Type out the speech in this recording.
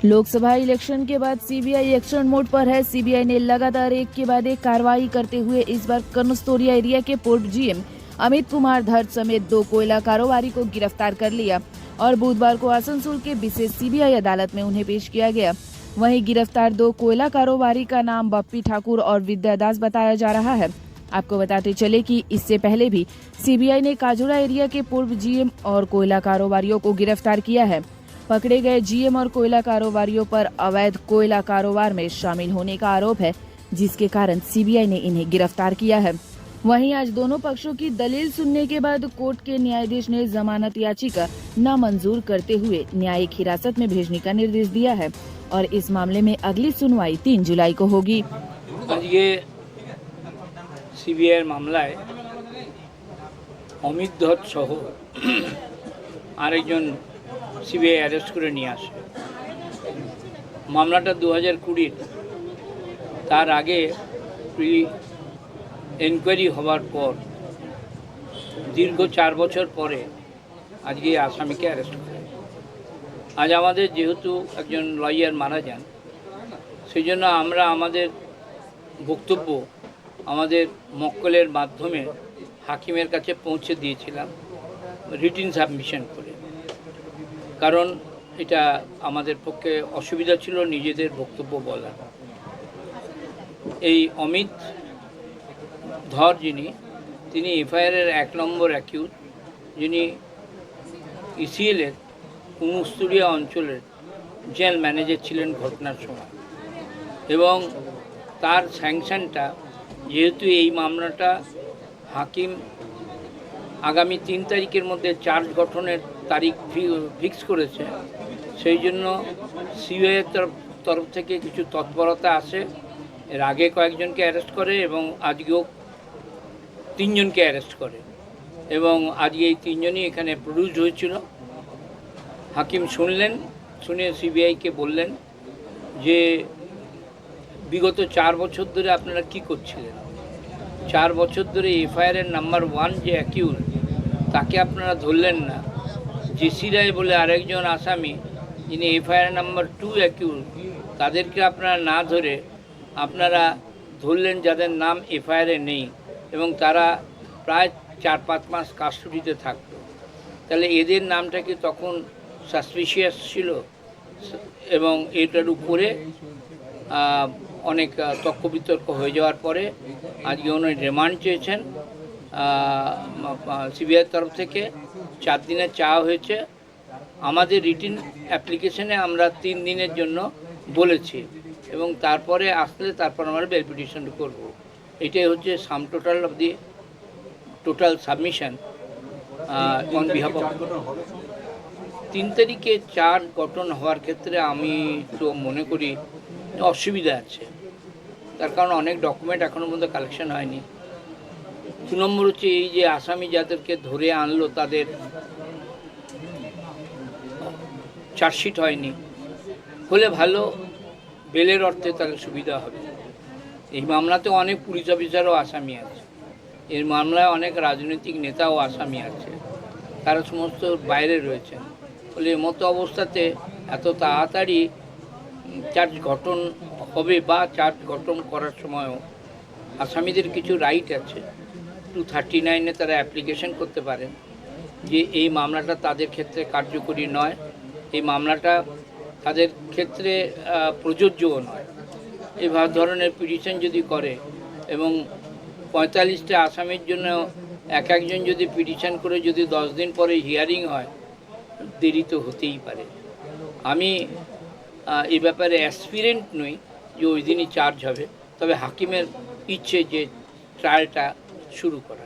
Lok Sabha election के बाद CBI action mode पर है। सीबीआई ने लगातार एक के बाद एक कार्रवाई करते हुए इस बार कनस्तोरिया एरिया के पूर्व जीएम अमित कुमार धर समेत 2 कोयला कारोबारी को गिरफ्तार कर लिया और बुधवार को आसनसोल के विशेष सीबीआई अदालत में उन्हें पेश किया गया। वहीं गिरफ्तार 2 कोयला कारोबारी का नाम बप्पी ठाकुर और विद्यादास बताया जा रहा है। आपको बताते चले कि इससे पहले भी सीबीआई ने काजूड़ा एरिया के पूर्व जीएम और कोयला कारोबारियों को गिरफ्तार किया है। पकड़े गए जीएम और कोयला कारोबारियों पर अवैध कोयला कारोबार में शामिल होने का आरोप है, जिसके कारण सीबीआई ने इन्हें गिरफ्तार किया है। वहीं आज दोनों पक्षों की दलील सुनने के बाद कोर्ट के न्यायाधीश ने जमानत याचिका नामंजूर करते हुए न्यायिक हिरासत में भेजने का निर्देश दिया है और इस मामले में अगली सुनवाई 3 जुलाई को होगी। आज ये सीबीआई मामला है অমিত ধর সহ আরেকজন সিবিআই অ্যারেস্ট করে নিয়ে আসে। মামলাটা 2020 তার আগে প্রি এনকোয়ারি হওয়ার পর দীর্ঘ 4 বছর পরে আজকে আসামিকে অ্যারেস্ট করে। আজ আমাদের যেহেতু একজন লয়ার মারা যান, সেই জন্য আমরা আমাদের বক্তব্য আমাদের মক্কেলের মাধ্যমে হাকিমের কাছে পৌঁছে দিয়েছিলাম রিটিন সাবমিশন করে, কারণ এটা আমাদের পক্ষে অসুবিধা ছিল নিজেদের বক্তব্য বলার। এই অমিত ধর তিনি এফআইআরের 1 নম্বর অ্যাকিউজ, যিনি ইসিএলের কুমুস্তুরিয়া অঞ্চলের জেল ম্যানেজার ছিলেন ঘটনার সময়, এবং তার স্যাংশনটা যেহেতু এই মামলাটা হাকিম আগামী 3 তারিখের মধ্যে চার্জ গঠনের তারিখ ফিক্স করেছে, সেই জন্য সিবিআইয়ের তরফ থেকে কিছু তৎপরতা আসে। এর আগে কয়েকজনকে অ্যারেস্ট করে এবং আজকেও 3 জনকে অ্যারেস্ট করে, এবং আজকে এই 3 জনই এখানে প্রডিউসড হয়েছিল। হাকিম শুনে সিবিআইকে বললেন যে বিগত 4 বছর ধরে আপনারা কি করছিলেন? 4 বছর ধরে এফআইআরের নাম্বার 1 যে অ্যাকিউজ, তাকে আপনারা ধরলেন না। জেসি রায় বলে আরেকজন আসামি, যিনি এফআইআর নাম্বার 2 অ্যাকিউজ, তাদেরকে আপনারা না ধরে আপনারা ধরলেন যাদের নাম এফআইআরে নেই, এবং তারা প্রায় 4-5 মাস কাস্টডিতে থাকতো। তাহলে এদের নামটা কি তখন সাসপিশিয়াস ছিল? এবং এটার উপরে অনেক তর্ক বিতর্ক হয়ে যাওয়ার পরে আজকে উনি রিমান্ড চেয়েছেন। সিবিআইয়ের তরফ থেকে 4 দিনের চাওয়া হয়েছে। আমাদের রিটিন অ্যাপ্লিকেশনে আমরা 3 দিনের জন্য বলেছি, এবং তারপরে আসলে তারপর আমরা বেল পিটিশন করব। এটাই হচ্ছে sum total of the total submission on behalf of. 3 তারিখে চার্জ গঠন হওয়ার ক্ষেত্রে আমি তো মনে করি অসুবিধা আছে, তার কারণ অনেক ডকুমেন্ট এখনও পর্যন্ত কালেকশন হয়নি। 2 নম্বর হচ্ছে এই যে আসামি যাদেরকে ধরে আনলো তাদের চার্জশিট হয়নি, হলে ভালো, বেলের অর্থে তাদের সুবিধা হবে। এই মামলাতে অনেক পুলিশ অফিসারও আসামি আছে, এর মামলায় অনেক রাজনৈতিক নেতাও আসামি আছে, তারা সমস্ত বাইরে রয়েছেন। ফলে মতো অবস্থাতে এত তাড়াতাড়ি চার্জ গঠন হবে বা চার্জ গঠন করার সময়ও আসামিদের কিছু রাইট আছে। 239-এ তারা অ্যাপ্লিকেশন করতে পারেন যে এই মামলাটা তাদের ক্ষেত্রে কার্যকরী নয়, এই মামলাটা তাদের ক্ষেত্রে প্রযোজ্যও নয়। এই ধরনের পিটিশন যদি করে এবং 45টা আসামির জন্য একজন যদি পিটিশন করে যদি 10 দিন পরে হিয়ারিং হয়, দেরি তো হতেই পারে। আমি এই ব্যাপারে অ্যাসপিরেন্ট নই যে ওই দিনই চার্জ হবে, তবে হাকিমের ইচ্ছে যে ট্রায়ালটা শুরু করা।